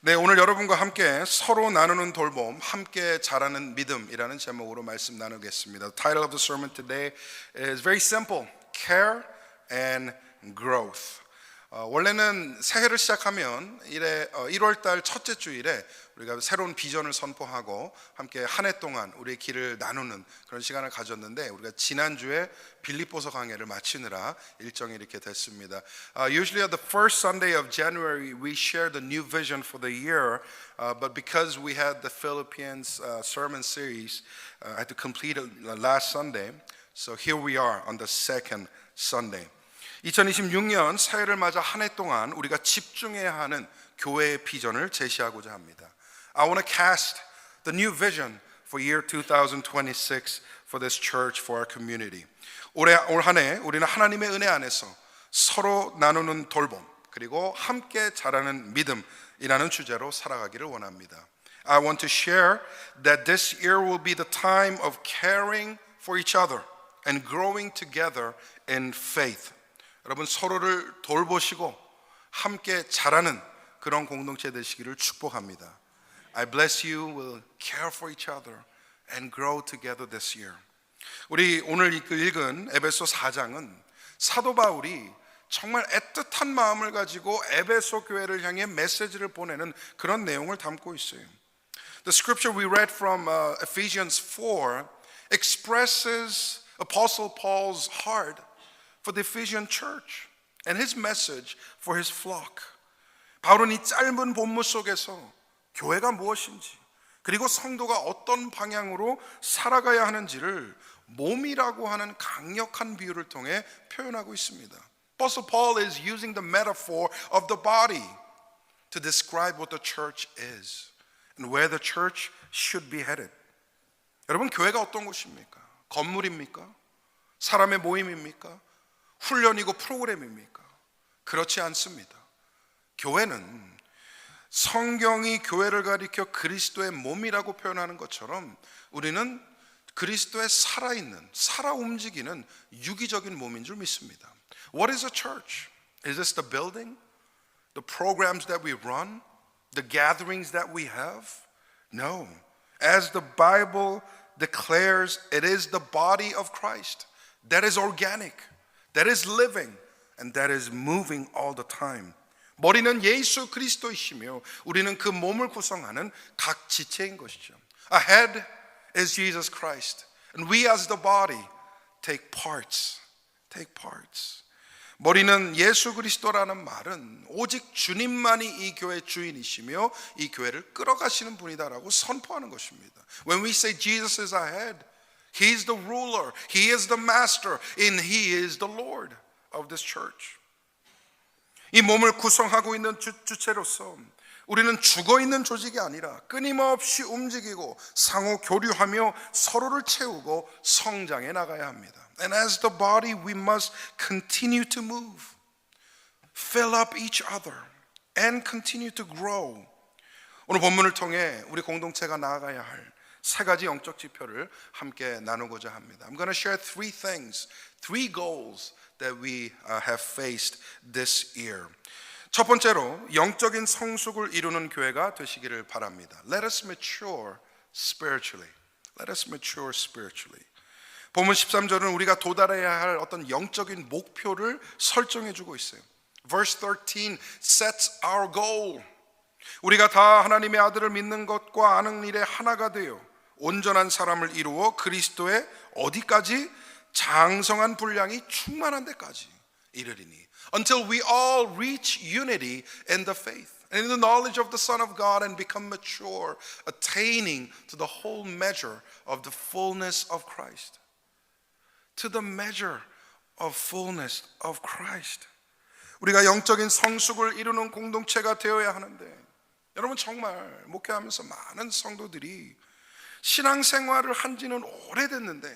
네, 오늘 여러분과 함께 서로 나누는 돌봄, 함께 자라는 믿음이라는 제목으로 말씀 나누겠습니다. The title of the sermon today is very simple: Care and Growth. 원래는 새해를 시작하면 1월 달 첫째 주일에 우리가 새로운 비전을 선포하고 함께 한 해 동안 우리의 길을 나누는 그런 시간을 가졌는데, 우리가 지난주에 빌립보서 강해를 마치느라 일정이 이렇게 됐습니다. Usually on the first Sunday of January we share the new vision for the year, but because we had the Philippines sermon series, I had to complete it last Sunday. So here we are on the second Sunday. 2026년 새해를 맞아 한 해 동안 우리가 집중해야 하는 교회의 비전을 제시하고자 합니다. I want to cast the new vision for year 2026 for this church, for our community. 올 한 해 우리는 하나님의 은혜 안에서 서로 나누는 돌봄, 그리고 함께 자라는 믿음이라는 주제로 살아가기를 원합니다. I want to share that this year will be the time of caring for each other and growing together in faith. 여러분, 서로를 돌보시고 함께 자라는 그런 공동체 되시기를 축복합니다. I bless you will care for each other and grow together this year. 우리 오늘 읽은 에베소 4장은 사도 바울이 정말 애틋한 마음을 가지고 에베소 교회를 향해 메시지를 보내는 그런 내용을 담고 있어요. The scripture we read from Ephesians 4 expresses Apostle Paul's heart for the Ephesian church and his message for his flock. 바울은 이 짧은 본문 속에서 교회가 무엇인지, 그리고 성도가 어떤 방향으로 살아가야 하는지를 몸이라고 하는 강력한 비유를 통해 표현하고 있습니다. Apostle Paul is using the metaphor of the body to describe what the church is and where the church should be headed. 여러분, 교회가 어떤 곳입니까? 건물입니까? 사람의 모임입니까? 훈련이고 프로그램입니까? 그렇지 않습니다. 교회는 성경이 교회를 가리켜 그리스도의 몸이라고 표현하는 것처럼 우리는 그리스도의 살아있는, 살아 움직이는 유기적인 몸인 줄 믿습니다. What is a church? Is this the building? The programs that we run? The gatherings that we have? No. As the Bible declares, it is the body of Christ that is organic, that is living, and that is moving all the time. 머리는 예수 그리스도이시며 우리는 그 몸을 구성하는 각 지체인 것이죠. A head is Jesus Christ, and we as the body take parts. 머리는 예수 그리스도라는 말은 오직 주님만이 이 교회의 주인이시며 이 교회를 끌어가시는 분이다라고 선포하는 것입니다. When we say Jesus is our head, He is the ruler, He is the master, and He is the Lord of this church. 이 몸을 구성하고 있는 주체로서 우리는 죽어있는 조직이 아니라 끊임없이 움직이고 상호 교류하며 서로를 채우고 성장해 나가야 합니다. And as the body we must continue to move, fill up each other and continue to grow. 오늘 본문을 통해 우리 공동체가 나아가야 할 세 가지 영적 지표를 함께 나누고자 합니다. I'm going to share three things, three goals that we have faced this year. 첫 번째로 영적인 성숙을 이루는 교회가 되시기를 바랍니다. Let us mature spiritually. Let us mature spiritually. 본문 13절은 우리가 도달해야 할 어떤 영적인 목표를 설정해 주고 있어요. Verse 13 sets our goal. 우리가 다 하나님의 아들을 믿는 것과 아는 일에 하나가 되어 온전한 사람을 이루어 그리스도의 어디까지? 장성한 분량이 충만한 데까지 이르리니. Until we all reach unity in the faith and in the knowledge of the Son of God and become mature, attaining to the whole measure of the fullness of Christ. To the measure of fullness of Christ. 우리가 영적인 성숙을 이루는 공동체가 되어야 하는데, 여러분, 정말 목회하면서 많은 성도들이 신앙생활을 한 지는 오래됐는데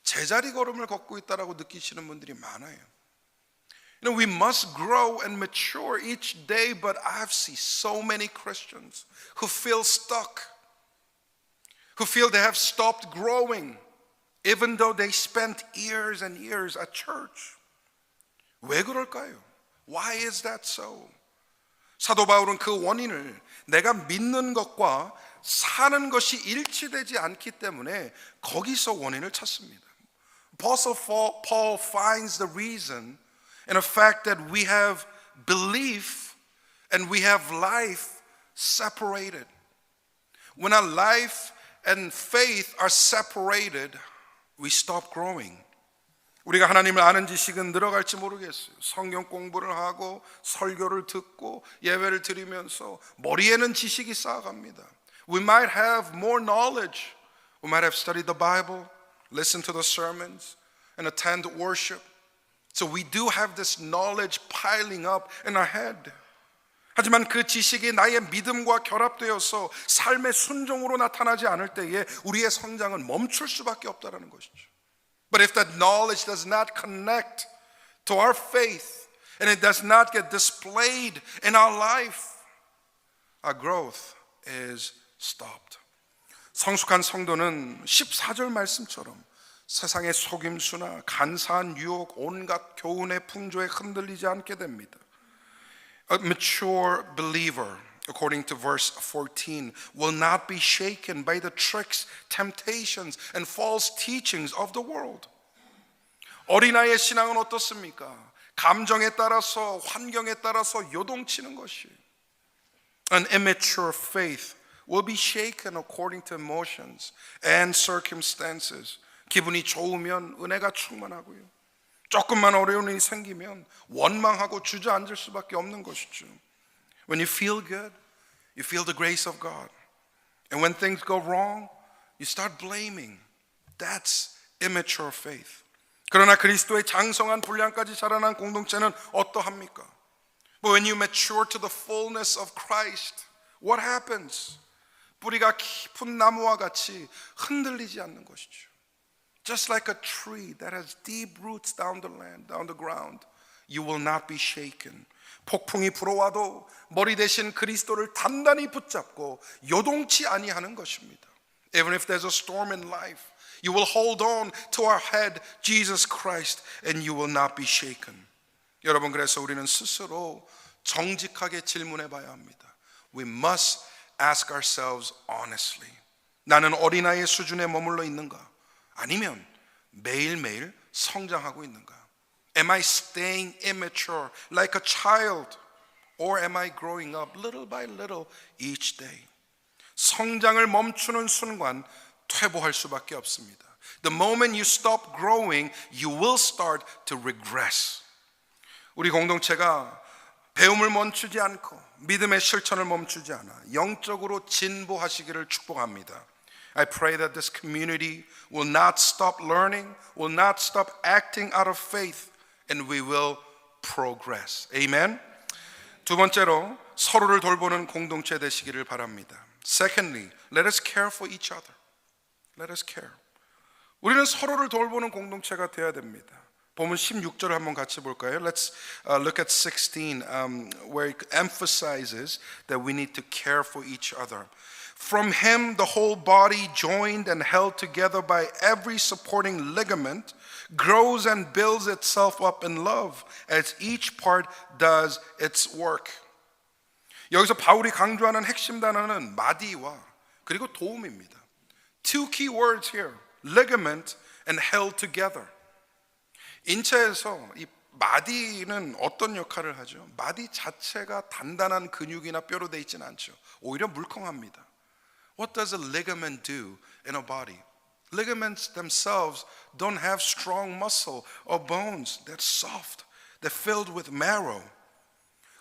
제자리 걸음을 걷고 있다라고 느끼시는 분들이 많아요. You know, we must grow and mature each day, but I've seen so many Christians who feel stuck, who feel they have stopped growing, even though they spent years and years at church. 왜 그럴까요? Why is that so? 사도 바울은 그 원인을 내가 믿는 것과 사는 것이 일치되지 않기 때문에 거기서 원인을 찾습니다. Apostle Paul finds the reason in the fact that we have belief and we have life separated. When our life and faith are separated, we stop growing. 우리가 하나님을 아는 지식은 늘어갈지 모르겠어요. 성경 공부를 하고 설교를 듣고 예배를 드리면서 머리에는 지식이 쌓아갑니다. We might have more knowledge. We might have studied the Bible, listened to the sermons, and attend worship. So we do have this knowledge piling up in our head. 하지만 그 지식이 나의 믿음과 결합되어서 삶의 순종으로 나타나지 않을 때에 우리의 성장은 멈출 수밖에 없다는 것이죠. But if that knowledge does not connect to our faith and it does not get displayed in our life, our growth is stopped. 성숙한 성도는 14절 말씀처럼 세상의 속임수나 간사한 유혹, 온갖 교훈의 풍조에 흔들리지 않게 됩니다. A mature believer, according to verse 14, will not be shaken by the tricks, temptations, and false teachings of the world. 어린아이의 신앙은 어떻습니까? 감정에 따라서, 환경에 따라서 요동치는 것이. An immature faith will be shaken according to emotions and circumstances. 기분이 좋으면 은혜가 충만하고요. 조금만 어려운 일이 생기면 원망하고 주저앉을 수밖에 없는 것이죠. When you feel good, you feel the grace of God. And when things go wrong, you start blaming. That's immature faith. 그러나 그리스도의 장성한 분량까지 자라난 공동체는 어떠합니까? But when you mature to the fullness of Christ, what happens? 뿌리가 깊은 나무와 같이 흔들리지 않는 것이죠. Just like a tree that has deep roots down the land, down the ground, you will not be shaken. 폭풍이 불어와도 머리 대신 그리스도를 단단히 붙잡고 요동치 아니하는 것입니다. Even if there's a storm in life, you will hold on to our head, Jesus Christ, and you will not be shaken. 여러분, 그래서 우리는 스스로 정직하게 질문해 봐야 합니다. We must ask ourselves honestly. 나는 어린아이의 수준에 머물러 있는가? 아니면 매일매일 성장하고 있는가? Am I staying immature like a child? Or am I growing up little by little each day? 성장을 멈추는 순간 퇴보할 수밖에 없습니다. The moment you stop growing, you will start to regress. 우리 공동체가 배움을 멈추지 않고 믿음의 실천을 멈추지 않아 영적으로 진보하시기를 축복합니다. I pray that this community will not stop learning, will not stop acting out of faith, and we will progress. Amen. 두 번째로 서로를 돌보는 공동체 되시기를 바랍니다. Secondly, let us care for each other. Let us care. 우리는 서로를 돌보는 공동체가 되어야 됩니다. 보면 16절을 한번 같이 볼까요? Let's look at 16 where it emphasizes that we need to care for each other. From him the whole body joined and held together by every supporting ligament grows and builds itself up in love as each part does its work. 여기서 바울이 강조하는 핵심 단어는 마디와 그리고 도움입니다. Two key words here, ligament and held together. 인체에서 이 마디는 어떤 역할을 하죠? 마디 자체가 단단한 근육이나 뼈로 되어 있지는 않죠. 오히려 물컹합니다. What does a ligament do in a body? Ligaments themselves don't have strong muscle or bones. They're soft. They're filled with marrow.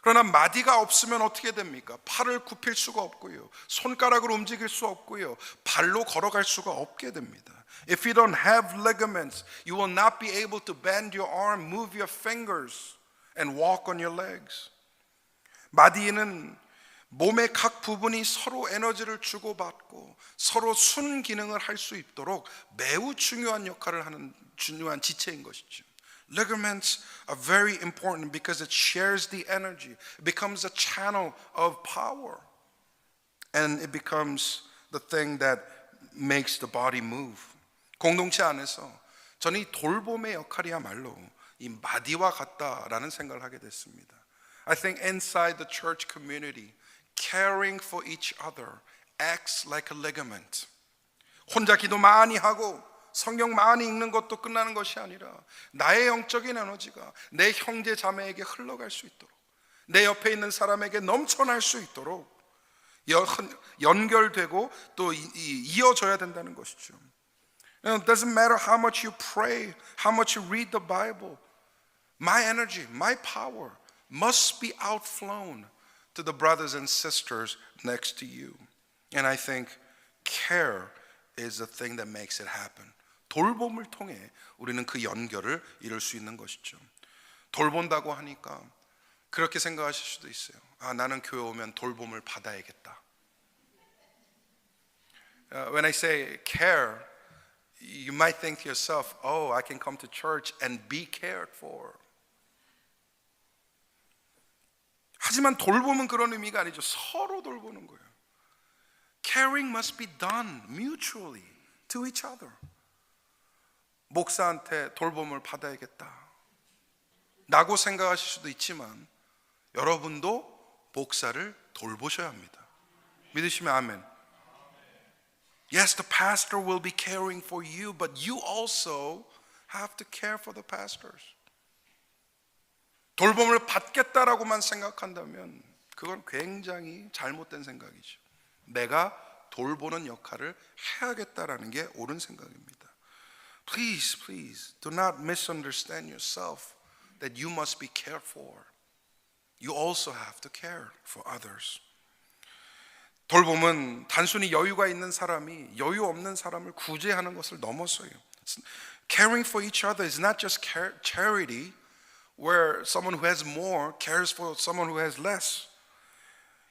그러나 마디가 없으면 어떻게 됩니까? 팔을 굽힐 수가 없고요. 손가락을 움직일 수 없고요. 발로 걸어갈 수가 없게 됩니다. If you don't have ligaments, you will not be able to bend your arm, move your fingers, and walk on your legs. 마디는 몸의 각 부분이 서로 에너지를 주고받고 서로 순기능을 할 수 있도록 매우 중요한 역할을 하는 중요한 지체인 것이죠. Ligaments are very important because it shares the energy. It becomes a channel of power. And it becomes the thing that makes the body move. 공동체 안에서 저는 이 돌봄의 역할이야말로 이 마디와 같다라는 생각을 하게 됐습니다. I think inside the church community, caring for each other acts like a ligament. 혼자 기도 많이 하고 성경 많이 읽는 것도 끝나는 것이 아니라 나의 영적인 에너지가 내 형제 자매에게 흘러갈 수 있도록, 내 옆에 있는 사람에게 넘쳐날 수 있도록 연결되고 또 이어져야 된다는 것이죠. It doesn't matter how much you pray, how much you read the Bible. My energy, my power must be outflown to the brothers and sisters next to you. And I think care is the thing that makes it happen. 돌봄을 통해 우리는 그 연결을 이룰 수 있는 것이죠. 돌본다고 하니까 그렇게 생각하실 수도 있어요. 아, 나는 교회 오면 돌봄을 받아야겠다. When I say care, you might think to yourself, oh, I can come to church and be cared for. 하지만 돌봄은 그런 의미가 아니죠. 서로 돌보는 거예요. Caring must be done mutually to each other. 목사한테 돌봄을 받아야겠다 라고 생각하실 수도 있지만 여러분도 목사를 돌보셔야 합니다. 믿으시면 아멘. Yes, the pastor will be caring for you, but you also have to care for the pastors. 돌봄을 받겠다라고만 생각한다면 그건 굉장히 잘못된 생각이죠. 내가 돌보는 역할을 해야겠다라는 게 옳은 생각입니다. Please, please, do not misunderstand yourself that you must be cared for. You also have to care for others. 돌봄은 단순히 여유가 있는 사람이 여유 없는 사람을 구제하는 것을 넘어서요. Caring for each other is not just charity, where someone who has more cares for someone who has less.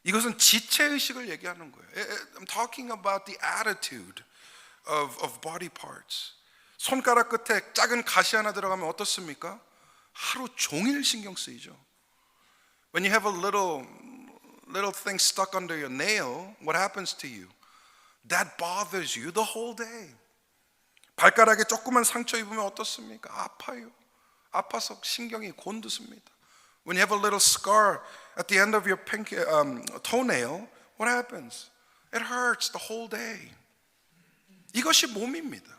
이것은 지체의식을 얘기하는 거예요. I'm talking about the attitude of body parts. 손가락 끝에 작은 가시 하나 들어가면 어떻습니까? 하루 종일 신경 쓰이죠. When you have a little thing stuck under your nail, what happens to you? That bothers you the whole day. 발가락에 조그만 상처 입으면 어떻습니까? 아파요. 아파서 신경이 곤두습니다. When you have a little scar at the end of your toenail, what happens? It hurts the whole day. 이것이 몸입니다.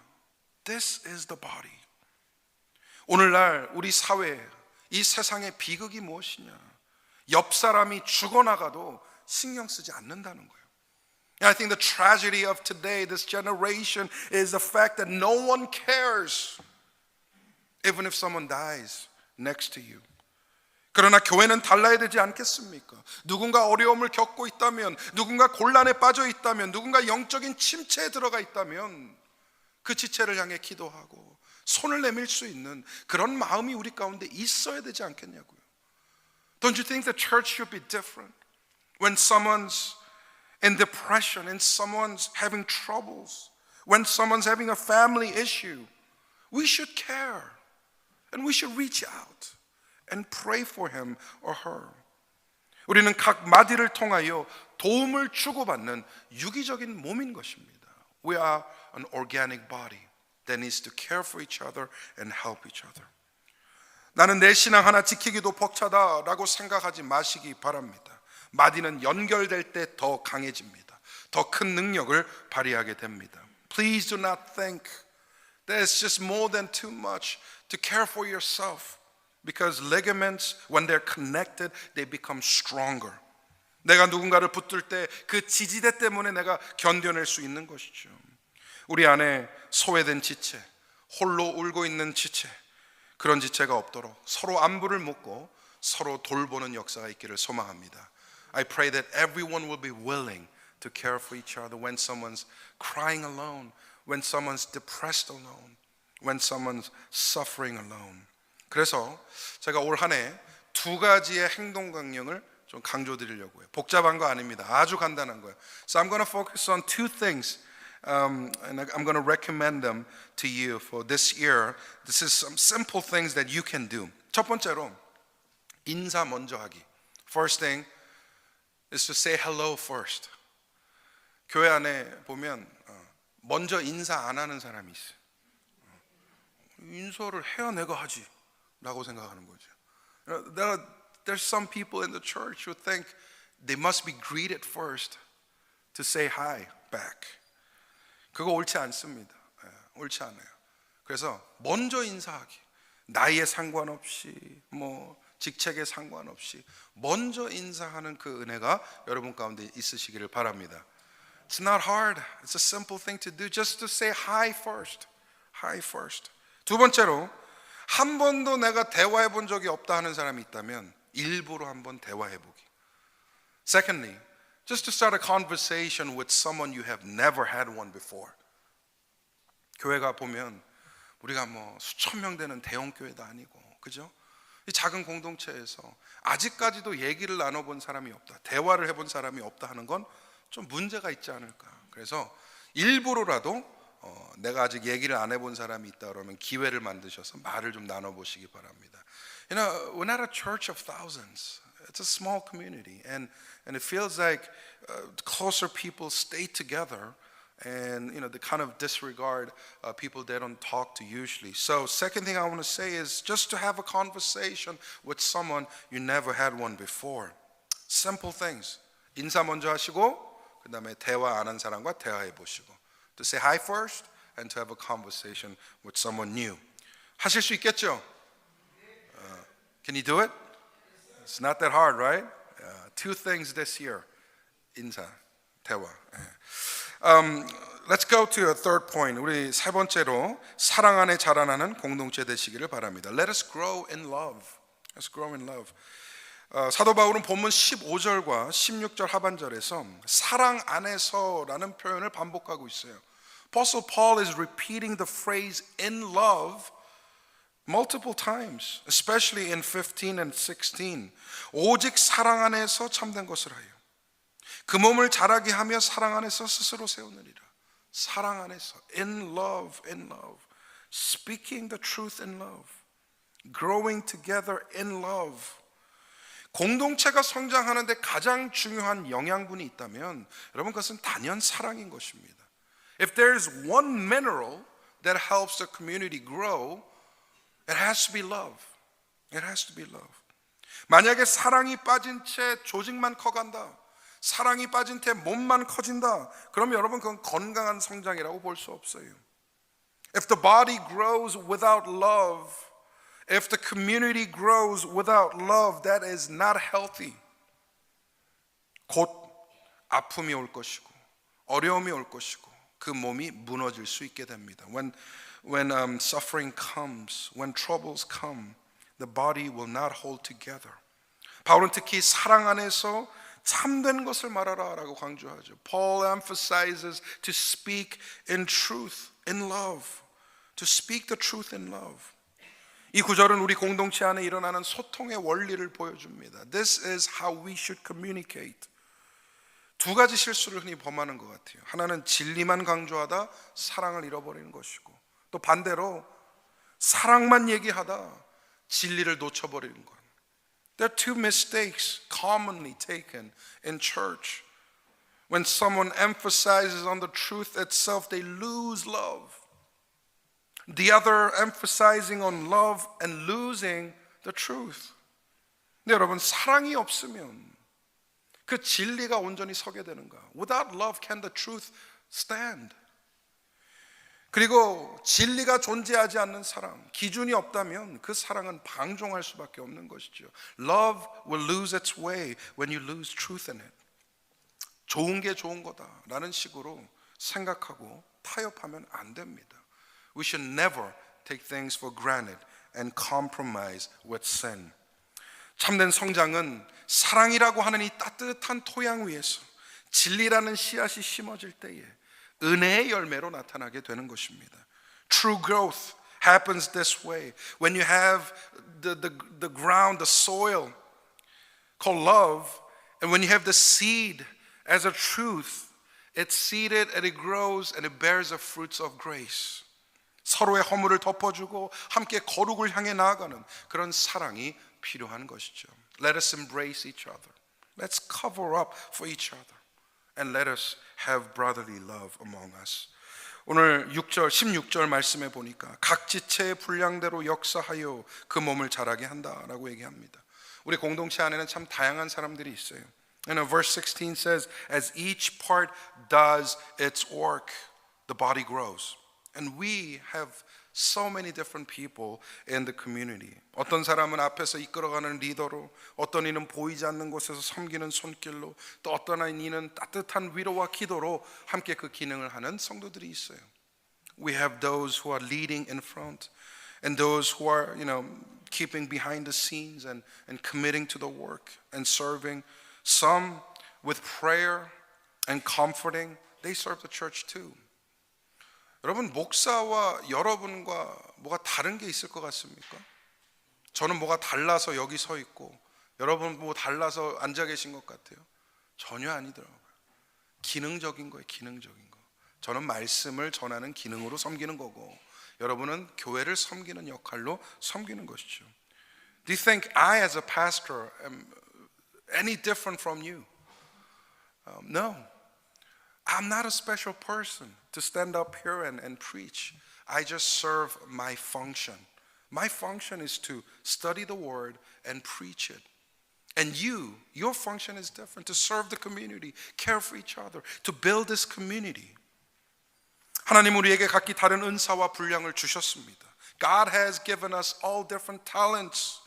This is the body. 오늘날 우리 사회, 이 세상의 비극이 무엇이냐? 옆 사람이 죽어나가도 신경 쓰지 않는다는 거예요. And I think the tragedy of today, this generation, is the fact that no one cares, even if someone dies next to you. 그러나 교회는 달라야 되지 않겠습니까? 누군가 어려움을 겪고 있다면, 누군가 곤란에 빠져 있다면, 누군가 영적인 침체에 들어가 있다면 그 지체를 향해 기도하고 손을 내밀 수 있는 그런 마음이 우리 가운데 있어야 되지 않겠냐고요. Don't you think the church should be different? When someone's in depression, and someone's having troubles, when someone's having a family issue, we should care and we should reach out and pray for him or her. 우리는 각 마디를 통하여 도움을 주고받는 유기적인 몸인 것입니다. We are an organic body that needs to care for each other and help each other. 나는 내 신앙 하나 지키기도 벅차다라고 생각하지 마시기 바랍니다. 마디는 연결될 때 더 강해집니다. 더 큰 능력을 발휘하게 됩니다. Please do not think that it's just more than too much to care for yourself. Because ligaments, when they're connected, they become stronger. 내가 누군가를 붙들 때 그 지지대 때문에 내가 견뎌낼 수 있는 것이죠. 우리 안에 소외된 지체, 홀로 울고 있는 지체, 그런 지체가 없도록 서로 안부를 묻고 서로 돌보는 역사가 있기를 소망합니다. I pray that everyone will be willing to care for each other when someone's crying alone, when someone's depressed alone, when someone's suffering alone. 그래서 제가 올 한 해 두 가지의 행동 강령을 좀 강조드리려고요. 복잡한 거 아닙니다. 아주 간단한 거예요. So I'm going to focus on two things, and I'm going to recommend them to you for this year. This is some simple things that you can do. 첫 번째로 인사 먼저 하기. First thing is to say hello first. 교회 안에 보면 먼저 인사 안 하는 사람이 있어요. 인사를 해야 내가 하지 라고 생각하는 거죠. There's some people in the church who think they must be greeted first to say hi back. 그거 옳지 않습니다. 옳지 않아요. 그래서 먼저 인사하기. 나이에 상관없이 직책에 상관없이 먼저 인사하는 그 은혜가 여러분 가운데 있으시기를 바랍니다. It's not hard. It's a simple thing to do. Just to say hi first. Hi first. 두 번째로 한 번도 내가 대화해 본 적이 없다 하는 사람이 있다면 일부러 한번 대화해 보기. Secondly, just to start a conversation with someone you have never had one before. 교회가 보면 우리가 수천 명 되는 대형 교회도 아니고, 그죠? 이 작은 공동체에서 아직까지도 얘기를 나눠본 사람이 없다, 대화를 해본 사람이 없다 하는 건 좀 문제가 있지 않을까. 그래서 일부러라도 내가 아직 얘기를 안 해본 사람이 있다 그러면 기회를 만드셔서 말을 좀 나눠보시기 바랍니다. You know, we're not a church of thousands. It's a small community, and it feels like closer people stay together, and they kind of disregard people they don't talk to usually. So, second thing I want to say is just to have a conversation with someone you never had one before. Simple things. 인사 먼저 하시고 그 다음에 대화 안 한 사람과 대화해 보시고. To say hi first and to have a conversation with someone new. 하실 수 있겠죠? Can you do it? It's not that hard, right? Two things this year. 인사, 대화. Let's go to a third point. 우리 세 번째로 사랑 안에 자라나는 공동체 되시기를 바랍니다. Let us grow in love. Let's grow in love. 사도 바울은 본문 15절과 16절 하반절에서 사랑 안에서라는 표현을 반복하고 있어요. Apostle Paul is repeating the phrase in love multiple times, especially in 15 and 16. 오직 사랑 안에서 참된 것을 하여 그 몸을 자라게 하며 사랑 안에서 스스로 세우느니라. 사랑 안에서, in love, in love, speaking the truth in love, growing together in love. 공동체가 성장하는데 가장 중요한 영양분이 있다면 여러분 그것은 단연 사랑인 것입니다. If there is one mineral that helps the community grow, it has to be love. It has to be love. 만약에 사랑이 빠진 채 조직만 커간다, 사랑이 빠진 채 몸만 커진다, 그러면 여러분 그건 건강한 성장이라고 볼 수 없어요. If the body grows without love, if the community grows without love, that is not healthy. 곧 아픔이 올 것이고 어려움이 올 것이고 그 몸이 무너질 수 있게 됩니다. When suffering comes, when troubles come, the body will not hold together. 바울은 특히 사랑 안에서 참된 것을 말하라라고 강조하죠. Paul emphasizes to speak in truth, in love, to speak the truth in love. 이 구절은 우리 공동체 안에 일어나는 소통의 원리를 보여줍니다. This is how we should communicate. 두 가지 실수를 흔히 범하는 것 같아요. 하나는 진리만 강조하다 사랑을 잃어버리는 것이고, 또 반대로 사랑만 얘기하다 진리를 놓쳐버리는 것. There are two mistakes commonly taken in church. When someone emphasizes on the truth itself, they lose love. The other emphasizing on love and losing the truth. 근데 여러분 사랑이 없으면 그 진리가 온전히 서게 되는가? Without love, can the truth stand? 그리고 진리가 존재하지 않는 사랑, 기준이 없다면 그 사랑은 방종할 수밖에 없는 것이죠. Love will lose its way when you lose truth in it. 좋은 게 좋은 거다라는 식으로 생각하고 타협하면 안 됩니다. We should never take things for granted and compromise with sin. 참된 성장은 사랑이라고 하는 이 따뜻한 토양 위에서 진리라는 씨앗이 심어질 때에 은혜의 열매로 나타나게 되는 것입니다. True growth happens this way. When you have the ground, the soil called love, and when you have the seed as a truth, it's seeded and it grows and it bears the fruits of grace. 서로의 허물을 덮어주고 함께 거룩을 향해 나아가는 그런 사랑이 필요한 것이죠. Let us embrace each other. Let's cover up for each other. And let us have brotherly love among us. 오늘 6절, 16절 말씀에 보니까 각 지체의 분량대로 역사하여 그 몸을 자라게 한다라고 얘기합니다. 우리 공동체 안에는 참 다양한 사람들이 있어요. And verse 16 says, as each part does its work, the body grows. And we have so many different people in the community. 어떤 사람은 앞에서 이끌어가는 리더로, 어떤 이는 보이지 않는 곳에서 섬기는 손길로, 또 어떤 이는 따뜻한 위로와 기도로 함께 그 기능을 하는 성도들이 있어요. We have those who are leading in front, and those who are, keeping behind the scenes and committing to the work and serving. Some with prayer and comforting, they serve the church too. 여러분, 목사와 여러분과 뭐가 다른 게 있을 것 같습니까? 저는 뭐가 달라서 여기 서 있고 여러분 뭐 달라서 앉아 계신 것 같아요. 전혀 아니더라고요. 기능적인 거예요, 기능적인 거. 저는 말씀을 전하는 기능으로 섬기는 거고 여러분은 교회를 섬기는 역할로 섬기는 것이죠. Do you think I as a pastor am any different from you? No. I'm not a special person to stand up here and preach. I just serve my function. My function is to study the word and preach it. And your function is different, to serve the community, care for each other, to build this community. 하나님 우리에게 각기 다른 은사와 분량을 주셨습니다. God has given us all different talents.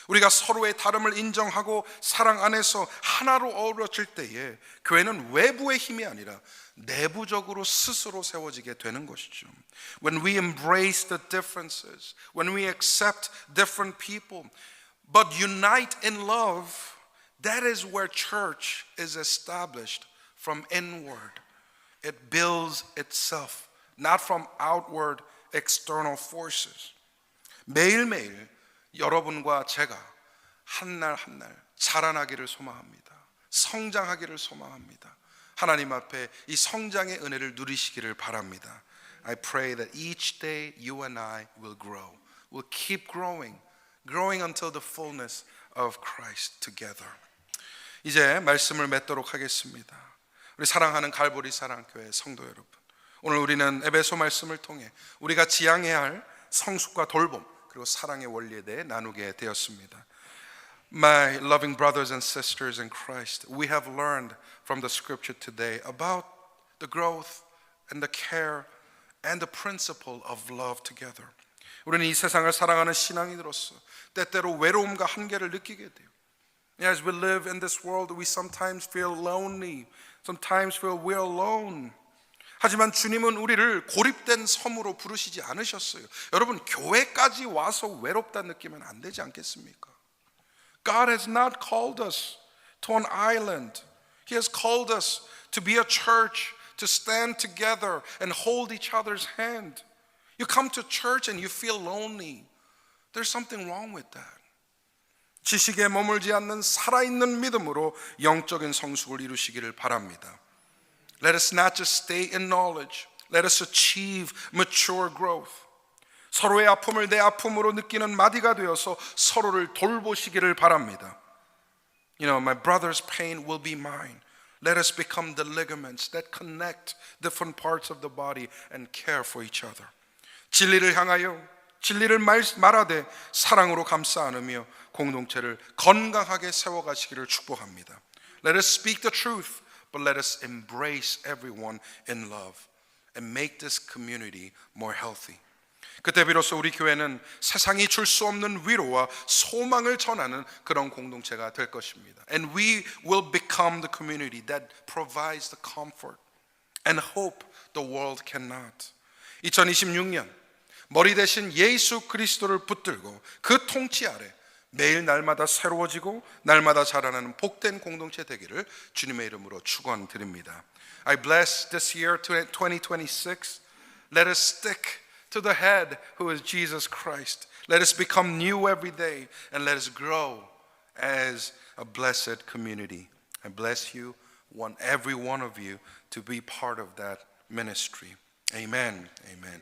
우리가 서로의 다름을 인정하고 사랑 안에서 하나로 어우러질 때에 교회는 외부의 힘이 아니라 내부적으로 스스로 세워지게 되는 것이죠. When we embrace the differences, when we accept different people, but unite in love, that is where church is established from inward. It builds itself, not from outward external forces. 매일매일 여러분과 제가 한 날 한 날 자라나기를 소망합니다. 성장하기를 소망합니다. 하나님 앞에 이 성장의 은혜를 누리시기를 바랍니다. I pray that each day you and I will grow. We'll keep growing until the fullness of Christ together. 이제 말씀을 맺도록 하겠습니다. 우리 사랑하는 갈보리 사랑교회 성도 여러분, 오늘 우리는 에베소 말씀을 통해 우리가 지향해야 할 성숙과 돌봄 그리고 사랑의 원리에 대해 나누게 되었습니다. My loving brothers and sisters in Christ, we have learned from the scripture today about the growth and the care and the principle of love together. 우리는 이 세상을 사랑하는 신앙인으로서 때때로 외로움과 한계를 느끼게 돼요. As we live in this world, we sometimes feel lonely, sometimes feel we're alone. 하지만 주님은 우리를 고립된 섬으로 부르시지 않으셨어요. 여러분, 교회까지 와서 외롭다 느끼면 안 되지 않겠습니까? God has not called us to an island. He has called us to be a church, to stand together and hold each other's hand. You come to church and you feel lonely. There's something wrong with that. 지식에 머물지 않는 살아있는 믿음으로 영적인 성숙을 이루시기를 바랍니다. Let us not just stay in knowledge. Let us achieve mature growth. 서로의 아픔을 내 아픔으로 느끼는 마디가 되어서 서로를 돌보시기를 바랍니다. My brother's pain will be mine. Let us become the ligaments that connect different parts of the body and care for each other. 진리를 향하여 진리를 말하되 사랑으로 감싸 안으며 공동체를 건강하게 세워가시기를 축복합니다. Let us speak the truth. But let us embrace everyone in love and make this community more healthy. 그때 비로소 우리 교회는 세상이 줄 수 없는 위로와 소망을 전하는 그런 공동체가 될 것입니다. And we will become the community that provides the comfort and hope the world cannot. 2026년 머리 대신 예수 그리스도를 붙들고 그 통치 아래 매일 날마다 새로워지고 날마다 자라나는 복된 공동체 되기를 주님의 이름으로 축원드립니다. I bless this year 2026. Let us stick to the head who is Jesus Christ. Let us become new every day and let us grow as a blessed community. I bless you, every one of you, to be part of that ministry. Amen. Amen.